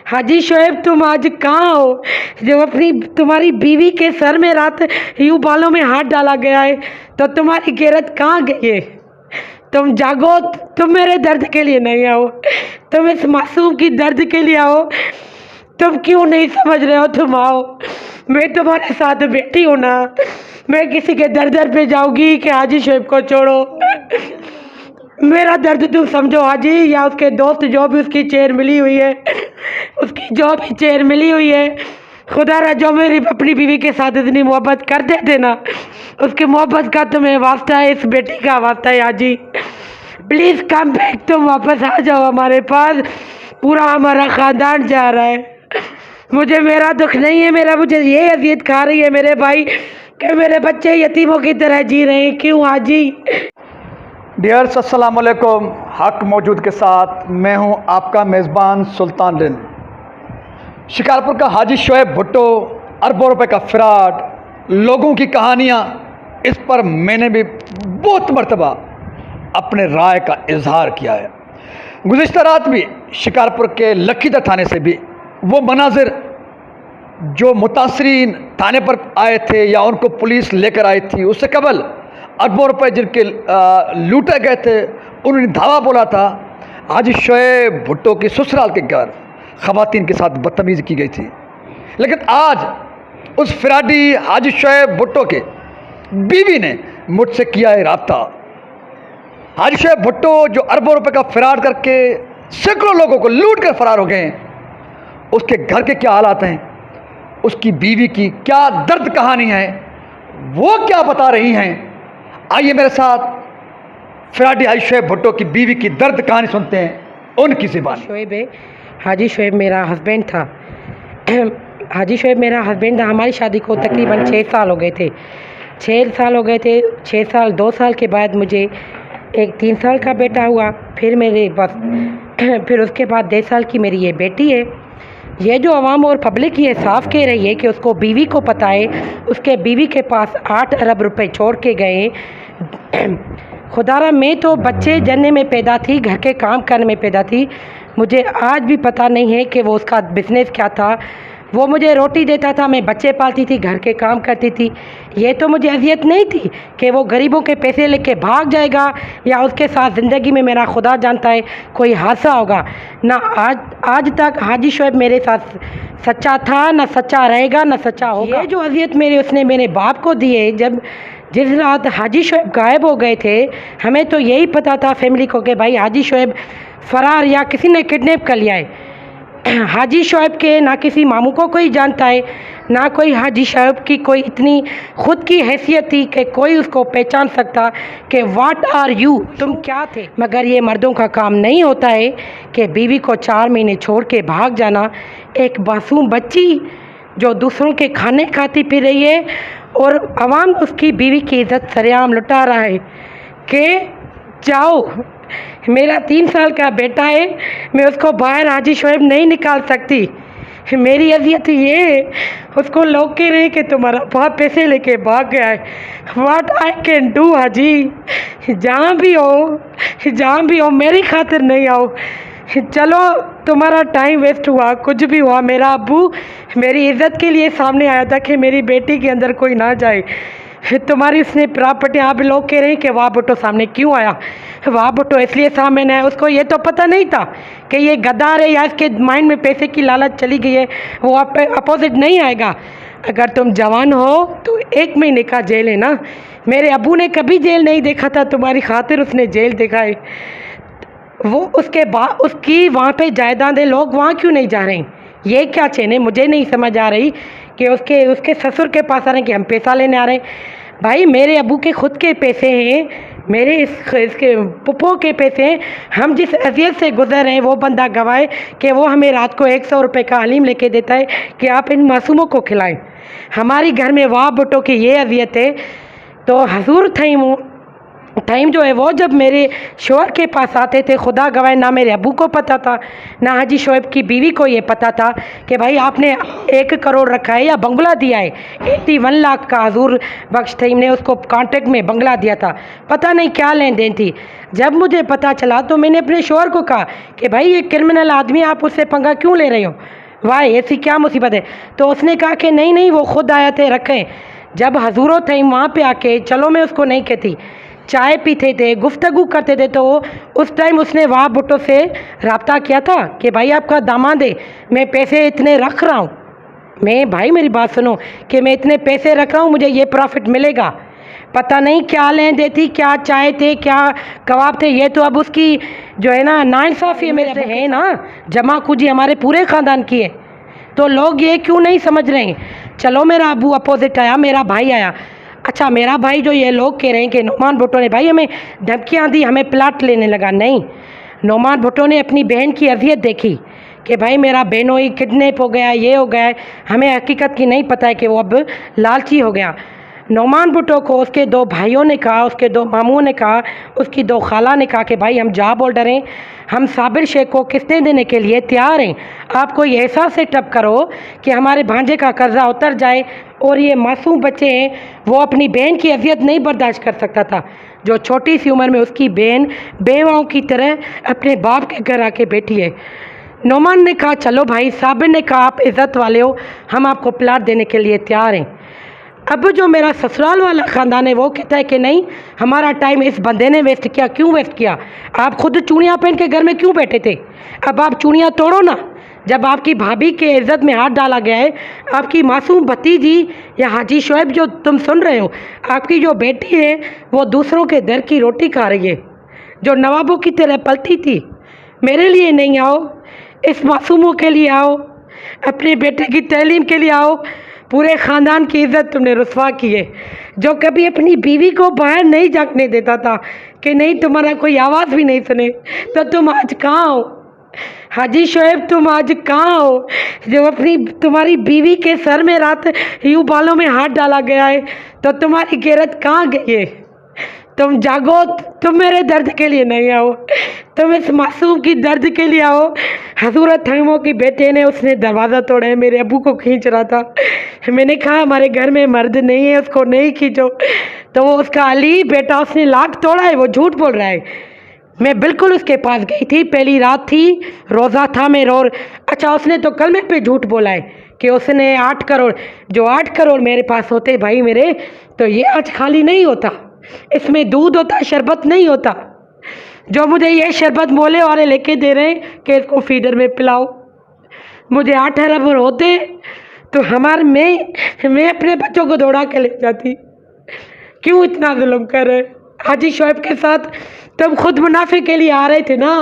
हाजी शोएब, तुम आज कहाँ हो? जब अपनी तुम्हारी बीवी के सर में रात यूं बालों में हाथ डाला गया है तो तुम्हारी गैरत कहाँ गई है? तुम जागो। तुम मेरे दर्द के लिए नहीं आओ, तुम इस मासूम की दर्द के लिए आओ। तुम क्यों नहीं समझ रहे हो? तुम आओ, मैं तुम्हारे साथ बैठी हूँ ना। मैं किसी के दर दर पे जाऊंगी कि हाजी शोएब को छोड़ो? मेरा दर्द तुम समझो हाजी, या उसके दोस्त जो भी उसकी चेयर मिली हुई है, उसकी जो भी चेयर मिली हुई है, खुदा रा जो मेरी अपनी बीवी के साथ इतनी मोहब्बत कर देते ना, उसकी मोहब्बत का तुम्हें वास्ता है, इस बेटी का वास्ता है हाजी। प्लीज़ कम बैक, तुम वापस आ जाओ हमारे पास। पूरा हमारा ख़ानदान जा रहा है। मुझे मेरा दुख नहीं है, मेरा मुझे ये अजियत खा रही है मेरे भाई कि मेरे बच्चे यतीमों की तरह जी रहे हैं। क्यों हाजी? डियर्स, अस्सलाम वालेकुम। हक मौजूद के साथ मैं हूं आपका मेज़बान सुल्तान दिन। शिकारपुर का हाजी शोएब भुट्टो, अरबों रुपए का फ्रॉड, लोगों की कहानियां, इस पर मैंने भी बहुत मरतबा अपने राय का इजहार किया है। गुज़िश्ता रात भी शिकारपुर के लखीदर थाने से भी वो मनाजिर जो मुतासरीन थाने पर आए थे या उनको पुलिस लेकर आई थी, उससे कबल अरबों रुपए जिनके लूटे गए थे, उन्होंने धावा बोला था हाजी शोएब भुट्टो की ससुराल के घर ख़वातीन के साथ बदतमीज़ी की गई थी। लेकिन आज उस फ्राडी हाजी शोएब भुट्टो के बीवी ने मुझसे किया है रब्ता। हाजी शोएब भुट्टो जो अरबों रुपए का फ्रॉड करके सैकड़ों लोगों को लूट कर फरार हो गए हैं, उसके घर के क्या हालात हैं, उसकी बीवी की क्या दर्द कहानी है, वो क्या बता रही हैं। आइए मेरे साथ फ्राडी हाजी शोएब भुट्टो की बीवी की दर्द कहानी सुनते हैं उनकी ज़ुबान। शोएब है, हाजी शोएब मेरा हस्बैंड था। हाजी शोएब मेरा हस्बैंड था। हमारी शादी को तकरीबन 6 साल हो गए थे। 6 साल हो गए थे। 6 साल 2 साल के बाद मुझे एक 3 साल का बेटा हुआ। फिर मेरे बस फिर उसके बाद 1.5 साल की मेरी ये बेटी है। ये जो अवाम और पब्लिक ये साफ़ कह रही है कि उसको बीवी को पता है, उसके बीवी के पास 8 अरब रुपए छोड़ के गए। खुदारा मैं तो बच्चे जन्ने में पैदा थी, घर के काम करने में पैदा थी। मुझे आज भी पता नहीं है कि वो उसका बिज़नेस क्या था। वो मुझे रोटी देता था, मैं बच्चे पालती थी, घर के काम करती थी। ये तो मुझे अजियत नहीं थी कि वो गरीबों के पैसे लेके भाग जाएगा या उसके साथ ज़िंदगी में मेरा खुदा जानता है कोई हादसा होगा ना। आज तक हाजी शोएब मेरे साथ सच्चा था, ना सच्चा रहेगा, ना सच्चा होगा। ये जो अजियत उसने मेरे बाप को दी है, जिस रात हाजी शोएब गायब हो गए थे, हमें तो यही पता था फैमिली को कि भाई हाजी शोएब फ़रार या किसी ने किडनैप कर लिया है। हाजी शोएब के ना किसी मामू को कोई जानता है, ना कोई हाजी शोएब की कोई इतनी खुद की हैसियत थी कि कोई उसको पहचान सकता कि व्हाट आर यू, तुम क्या थे। मगर ये मर्दों का काम नहीं होता है कि बीवी को 4 महीने छोड़ के भाग जाना। एक मासूम बच्ची जो दूसरों के खाने खाती पी रही है और अवाम उसकी बीवी की इज़्ज़त सरेआम लुटा रहा है कि जाओ, मेरा 3 साल का बेटा है, मैं उसको बाहर हाजी शोएब नहीं निकाल सकती। मेरी अजियत ये है, उसको लोग कह रहे हैं कि तुम्हारा बाप पैसे लेके भाग गया है। व्हाट आई कैन डू हाजी? जहाँ भी हो मेरी खातिर नहीं आओ। चलो, तुम्हारा टाइम वेस्ट हुआ, कुछ भी हुआ। मेरा अब्बू मेरी इज़्ज़त के लिए सामने आया था कि मेरी बेटी के अंदर कोई ना जाए। तुम्हारी उसने प्रॉपर्टी, आप लोग कह रहे हैं कि वाह भुट्टो सामने क्यों आया? वाह भुट्टो इसलिए सामने आया, उसको ये तो पता नहीं था कि ये गद्दार है या इसके माइंड में पैसे की लालच चली गई है। वो आप अपोजिट नहीं आएगा। अगर तुम जवान हो तो 1 महीने का जेल है ना। मेरे अब्बू ने कभी जेल नहीं देखा था, तुम्हारी खातिर उसने जेल देखा है। वो उसके बाद उसकी वहाँ पे जायदादें, लोग वहाँ क्यों नहीं जा रहे हैं? ये क्या चैन है? मुझे नहीं समझ आ रही कि उसके ससुर के पास आ रहे हैं कि हम पैसा लेने आ रहे हैं। भाई मेरे अब्बू के खुद के पैसे हैं, मेरे इसके पुप्पो के पैसे हैं। हम जिस अजियत से गुजर रहे हैं वो बंदा गवाए कि वो हमें रात को 100 रुपये का हलीम लेके देता है कि आप इन मासूमों को खिलाएं। हमारी घर में वाह भुट्टो की ये अजियत है। तो हजूर थई मूँ टाइम जो है वो जब मेरे शोहर के पास आते थे, खुदा गवाह ना मेरे अबू को पता था ना हाजी शोएब की बीवी को ये पता था कि भाई आपने 1 करोड़ रखा है या बंगला दिया है। 81 लाख का हजूर बख्श तईम ने उसको कॉन्ट्रैक्ट में बंगला दिया था, पता नहीं क्या लेन देन थी। जब मुझे पता चला तो मैंने अपने शोहर को कहा कि भाई ये क्रिमिनल आदमी, आप उससे पंगा क्यों ले रहे हो, वाह ऐसी क्या मुसीबत है। तो उसने कहा कि नहीं नहीं वो खुद आया थे रखें। जब हजूरों थे वहाँ पे आके, चलो मैं उसको नहीं कहती, चाय पीते थे, गुफ्तगू करते थे, तो उस टाइम उसने वहाँ भुट्टो से रब्ता किया था कि भाई आपका दामाद है, मैं पैसे इतने रख रहा हूँ, मैं भाई मेरी बात सुनो कि मैं इतने पैसे रख रहा हूँ, मुझे ये प्रॉफिट मिलेगा। पता नहीं क्या लेन देती, क्या चाय थे, क्या कबाब थे। ये तो अब उसकी जो है ना नाइंसाफ़ी मेरे से है ना, जमा कुजी हमारे पूरे ख़ानदान की है। तो लोग ये क्यों नहीं समझ रहे हैं। चलो मेरा अबू अपोजिट आया, मेरा भाई आया। अच्छा मेरा भाई जो ये लोग कह रहे हैं कि नोमान भुट्टो ने भाई हमें धमकियाँ दी, हमें प्लाट लेने लगा, नहीं, नोमान भुट्टो ने अपनी बहन की अजियत देखी कि भाई मेरा बहनोई किडनैप हो गया, ये हो गया है, हमें हकीकत की नहीं पता है कि वो अब लालची हो गया। नोमान भुट्टो को उसके 2 भाइयों ने कहा, उसके 2 मामूओं ने कहा, उसकी 2 खाला ने कहा कि भाई हम जॉब होल्डर हैं, हम साबिर शेख को किस्तें देने के लिए तैयार हैं, आप कोई ऐसा सेटअप करो कि हमारे भांजे का कर्जा उतर जाए। और ये मासूम बच्चे हैं, वो अपनी बहन की अजियत नहीं बर्दाश्त कर सकता था, जो छोटी सी उम्र में उसकी बहन बेवाओं की तरह अपने बाप के घर आके बैठी है। नोमान ने कहा चलो भाई, साबिर ने कहा आप इज़्ज़त वाले हो, हम आपको प्लाट देने के लिए तैयार हैं। अब जो मेरा ससुराल वाला ख़ानदान है वो कहता है कि नहीं, हमारा टाइम इस बंदे ने वेस्ट किया। क्यों वेस्ट किया, आप खुद चूड़ियाँ पहन के घर में क्यों बैठे थे, अब आप चूड़ियाँ तोड़ो ना। जब आपकी भाभी के इज़्ज़त में हाथ डाला गया है, आपकी मासूम भतीजी या हाजी शोएब जो तुम सुन रहे हो, आपकी जो बेटी है वो दूसरों के दर की रोटी खा रही है, जो नवाबों की तरह पलती थी। मेरे लिए नहीं आओ, इस मासूमों के लिए आओ, अपने बेटे की तालीम के लिए आओ। पूरे ख़ानदान की इज़्ज़त तुमने रुसवा की है। जो कभी अपनी बीवी को बाहर नहीं झांकने देता था कि नहीं तुम्हारा कोई आवाज़ भी नहीं सुने, तो तुम आज कहाँ हो हाजी शोएब, तुम आज कहाँ हो जो अपनी तुम्हारी बीवी के सर में रात यूँ बालों में हाथ डाला गया है, तो तुम्हारी गैरत कहाँ गई है। तुम जागो, तुम मेरे दर्द के लिए नहीं आओ, तुम इस मासूम की दर्द के लिए आओ। हजूरत हईमों की बेटे ने उसने दरवाज़ा तोड़ा है, मेरे अबू को खींच रहा था, मैंने कहा हमारे घर में मर्द नहीं है, उसको नहीं खींचो। तो वो उसका अली बेटा, उसने लाख तोड़ा है, वो झूठ बोल रहा है। मैं बिल्कुल उसके पास गई थी, पहली रात थी, रोज़ा था मेरा। और अच्छा उसने तो कलमे पे झूठ बोला है कि उसने 8 करोड़, जो 8 करोड़ मेरे पास होते भाई मेरे, तो ये आज खाली नहीं होता, इसमें दूध होता, शरबत नहीं होता। जो मुझे ये शरबत मोले वाले लेके दे रहे हैं कि इसको फीडर में पिलाओ, मुझे 8 अरब होते तो मैं अपने बच्चों को दौड़ा के ले जाती। क्यों इतना जुल्म कर रहे हाजी शोएब के साथ। तुम खुद मुनाफे के लिए आ रहे थे ना,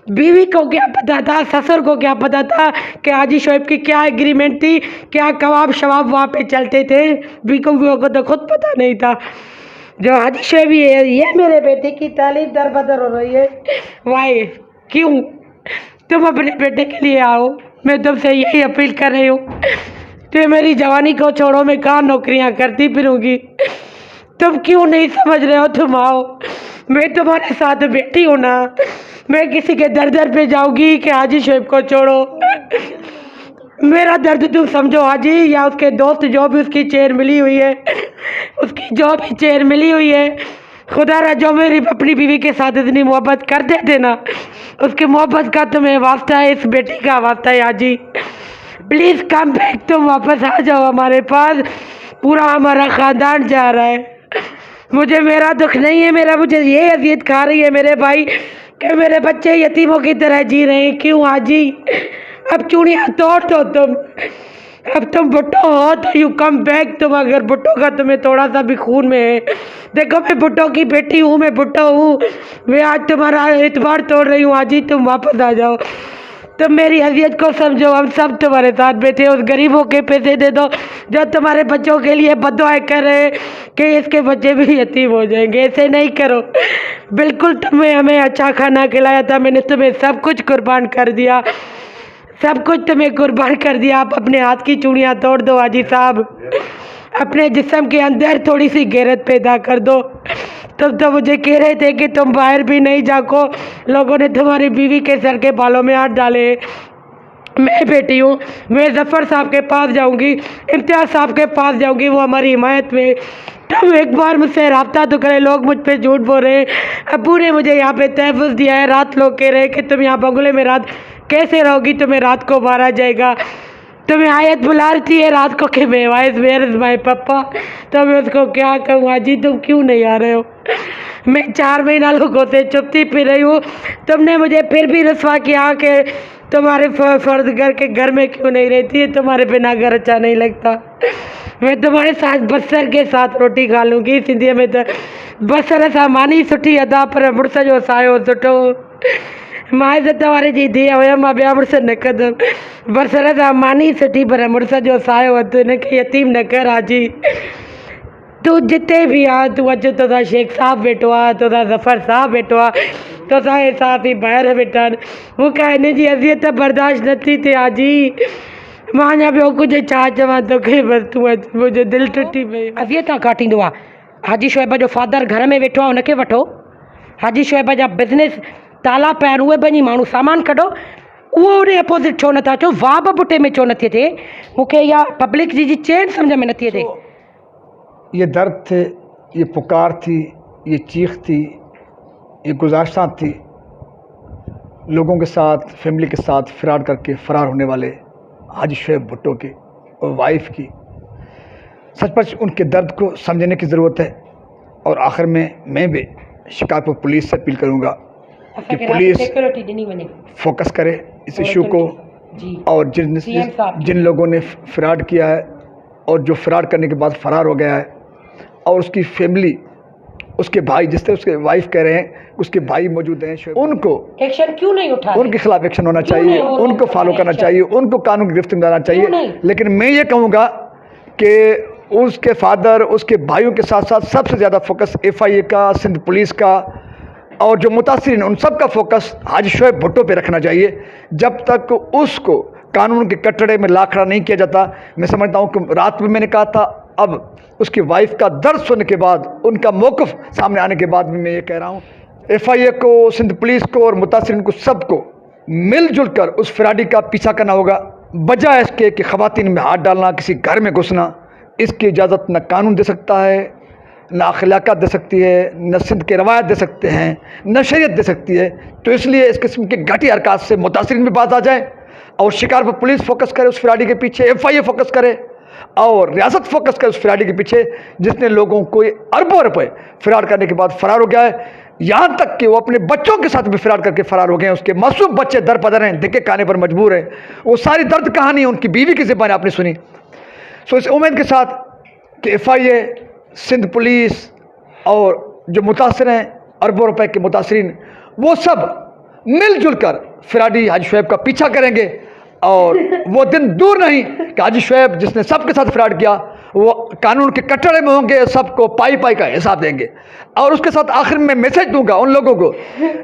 बीवी को क्या पता था, ससुर को क्या पता था कि हाजी शोएब की क्या एग्रीमेंट थी, क्या कबाब शवाब वहाँ पे चलते थे, बीवी को तो खुद पता नहीं था। जो हाजी शोएब ये मेरे बेटे की तालीम दर बदर हो रही है। वाई क्यों, तुम अपने बेटे के लिए आओ, मैं तुमसे यही अपील कर रही हूँ। तो मेरी जवानी को छोड़ो, मैं कहाँ नौकरियाँ करती फिरूँगी, तुम क्यों नहीं समझ रहे हो, तुम आओ, मैं तुम्हारे साथ बैठी हूँ ना। मैं किसी के दर दर पे जाऊँगी कि हाजी शोएब को छोड़ो, मेरा दर्द तुम समझो हाजी, या उसके दोस्त जो भी उसकी चेयर मिली हुई है, उसकी जो भी चेयर मिली हुई है, खुदा रा जो मेरी अपनी बीवी के साथ इतनी मोहब्बत कर देते ना, उसकी मोहब्बत का तुम्हें वास्ता है, इस बेटी का वास्ता है हाजी। प्लीज़ कम बैक, तुम वापस आ जाओ हमारे पास, पूरा हमारा ख़ानदान जा रहा है। मुझे मेरा दुख नहीं है, मुझे ये अजियत खा रही है मेरे भाई कि मेरे बच्चे यतीमों की तरह जी रहे हैं। क्यों हाजी, अब चूड़ियाँ तोड़ दो तुम, अब तुम भुट्टो हो तो यू कम बैक। तुम अगर भुट्टो का तुम्हें थोड़ा सा भी खून में है, देखो मैं भुट्टो की बेटी हूँ, मैं भुट्टो हूँ, मैं आज तुम्हारा एतबार तोड़ रही हूँ हाजी, तुम वापस आ जाओ, तुम मेरी हैसियत को समझो, हम सब तुम्हारे साथ बैठे। उस गरीबों के पैसे दे दो जो तुम्हारे बच्चों के लिए बददुआएं कर रहे कि इसके बच्चे भी यतीम हो जाएंगे। ऐसे नहीं करो, बिल्कुल तुमने हमें अच्छा खाना खिलाया था, मैंने तुम्हें सब कुछ कुर्बान कर दिया, सब कुछ तुम्हें कुर्बान कर दिया। आप अपने हाथ की चूड़ियाँ तोड़ दो हाजी साहब, अपने जिस्म के अंदर थोड़ी सी गैरत पैदा कर दो, तब तो मुझे कह रहे थे कि तुम बाहर भी नहीं जाको, लोगों ने तुम्हारी बीवी के सर के बालों में हाथ डाले। मैं बेटी हूँ, मैं जफ़र साहब के पास जाऊँगी, इम्तियाज़ साहब के पास जाऊँगी, वो हमारी हिमायत में। तब एक बार मुझसे रब्ता तो करे, लोग मुझ पे झूठ बोल रहे हैं। अब्बू ने मुझे यहाँ पे तहफ़्फ़ुज़ दिया है, रात लोग कह रहे हैं कि तुम यहाँ बंगले में रात कैसे रहोगी, तुम्हें रात को मारा जाएगा। तुम्हें आयत बुला रही है रात को कि मैं वाइस वेयर इज़ माई पप्पा। तो मैं उसको क्या कहूँ, हाजी तुम क्यों नहीं आ रहे हो? मैं 4 महीना लोगों से चुपती पी रही हूँ, तुमने मुझे फिर भी रसवा किया कि तुम्हारे फर्द घर में क्यों नहीं रहती है, तुम्हारे बिना घर अच्छा नहीं लगता। मैं तुम्हारे साथ बसर के साथ रोटी खा लूँगी। सिंधी में तो बसर सां मानी सुठी अदा, पर मुड़ुस जो सायो सुठो। मां इज़त वारे जी धीअ हुयमि, मां ॿिया मुड़ुस न कंदमि। बसर सां मानी सुठी, पर मुड़ुस जो सायो हथु, हिनखे यतीम न कर हाजी। तूं जिते बि आहे तूं अचु, तोसां शेख साहब वेठो आहे, तोसां ज़फ़र साहब वेठो आहे, तोसां हे साफ़ी ॿाहिरि वेठा आहिनि। मूंखे हिन जी अज़ियत बर्दाश्त नथी थिए हाजी। मां अञा ॿियो कुझु छा चवां तोखे, बसि तूं अचु, मुंहिंजो दिलि टुटी पई। अज़ियत काटींदो आहे। हाजी शोएब जो फादर घर में वेठो आहे, हुनखे वठो। हाजी शोएब जा बिज़नेस ताला पिया आहिनि, उहे बि माण्हू सामान कढो। उहो उन अपोज़िट छो नथा अचो, वाह बबुटे में छो नथी थिए? मूंखे इहा पब्लिक जी चेन सम्झ में नथी अचे। ये दर्द थे, ये पुकार थी, ये चीख थी, ये गुज़ारिशां थी लोगों के साथ, फैमिली के साथ फ़रार करके फ़रार होने वाले हाजी शोएब भुट्टो के और वाइफ की। सचमुच उनके दर्द को समझने की ज़रूरत है। और आखिर में मैं भी शिकारपुर पुलिस से अपील करूँगा कि पुलिस फोकस करे इस इशू को, और जिन लोगों ने फ़रार किया है और जो फ़रार करने के बाद फ़रार हो गया है, और उसकी फैमिली, उसके भाई, जिससे उसके वाइफ कह रहे हैं उसके भाई मौजूद हैं, उनको एक्शन क्यों नहीं उठा? उनके खिलाफ एक्शन होना चाहिए, उनको फॉलो करना चाहिए, उनको कानून की गिरफ्त में लाना चाहिए। लेकिन मैं ये कहूँगा कि उसके फादर, उसके भाइयों के साथ साथ सबसे ज़्यादा फोकस FIA का, सिंध पुलिस का और जो मुतासिरीन, उन सब का फोकस हाजी शोएब भुट्टो पे रखना चाहिए। जब तक उसको कानून के कटड़े में ला खड़ा नहीं किया जाता, मैं समझता हूँ कि रात में मैंने कहा था, अब उसकी वाइफ का दर्द सुनने के बाद, उनका मौक़िफ़ सामने आने के बाद भी मैं ये कह रहा हूँ, FIA को, सिंध पुलिस को और मुतासिरीन को, सबको मिलजुल कर उस फ़राडी का पीछा करना होगा, बजाय इसके कि ख़वातीन में हाथ डालना, किसी घर में घुसना। इसकी इजाज़त न कानून दे सकता है, न अखलाक़ात दे सकती है, न सिंध के रवायत दे सकते हैं, न शरीयत दे सकती है। तो इसलिए इस किस्म के घटी हरकत से मुतासिरीन भी बात आ जाए, और शिकारपुर पुलिस फोकस करे उस फ़राडी के पीछे, FIA फोकस करे, और रियासत फोकस करे उस फ़राडी के पीछे जिसने लोगों को अरबों रुपए फ़रार करने के बाद फ़रार हो गया है। यहाँ तक कि वो अपने बच्चों के साथ भी फ़रार करके फ़रार हो गए हैं। उसके मासूम बच्चे दर पदर हैं, धक्के खाने पर मजबूर हैं। वो सारी दर्द कहानी उनकी बीवी की ज़बान आपने सुनी। सो इस उम्मीद के साथ कि FIA, सिंध पुलिस और जो मुतासिर हैं, अरबों रुपए के मुतासिरीन, वो सब मिलजुल कर फ़राडी हाजी शोएब का पीछा करेंगे, और वो दिन दूर नहीं कि हाजी शोएब जिसने सबके साथ फ़राड किया, वो कानून के कटड़े में होंगे, सबको पाई पाई का हिसाब देंगे। और उसके साथ आखिर में मैसेज दूंगा उन लोगों को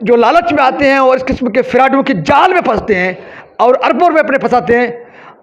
जो लालच में आते हैं और इस किस्म के फ़राडियों की जाल में फंसते हैं और अरबों रुपए अपने फंसाते हैं,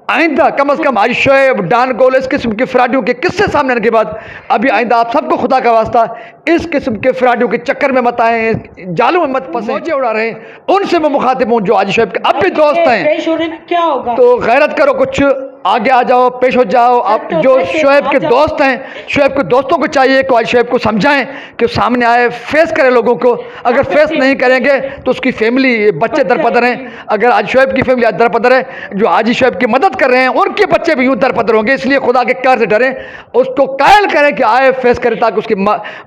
आइंदा कम अज़ कम हाजी शोएब, डान गोल, इस किस्म के फ़राडियों के किस्से सामने आने के बाद अभी आइंदा आप सबको खुदा का वास्ता इस किस्म के फ़राडियों के चक्कर में मत आए, जालों में मत फंसे। मौजे उड़ा रहे हैं उनसे मैं मुखातिब हूँ जो हाजी शोएब के अब भी दोस्त हैं। पेश होने में क्या होगा? तो गैरत करो, कुछ आगे आ जाओ, पेश हो जाओ। आप जो शोएब के दोस्त हैं, शोएब के दोस्तों को चाहिए कि हाजी शोएब को समझाएं कि सामने आए, फेस करें लोगों को। अगर फेस नहीं करेंगे तो उसकी फैमिली, बच्चे दरपदर हैं। अगर हाजी शोएब की फैमिली दरपदर है, जो हाजी शोएब की मदद कर रहे हैं, उनके बच्चे भी यूँ दरपदर होंगे। इसलिए खुदा के कार से डरें, उसको कायल करें कि आए, फेस करें, ताकि उसके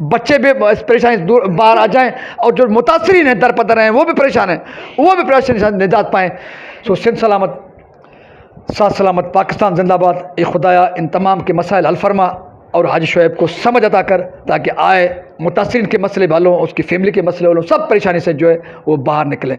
बच्चे भी इस परेशानी से दूर बाहर आ जाएँ, और जो मुतासिरीन हैं, दरपदर हैं, वो भी परेशान हैं, वो भी परेशानी से निजात पाएँ। सो सिंध सलामत, साथ सलामत, पाकिस्तान जिंदाबाद। ये खुदाया इन तमाम के मसाइल हल फरमा और हाजी शोएब को समझ अता कर, ताकि आए, मुतासिरीन के मसले वालों, उसकी फैमिली के मसले वालों, सब परेशानी से जो है वो बाहर निकलें।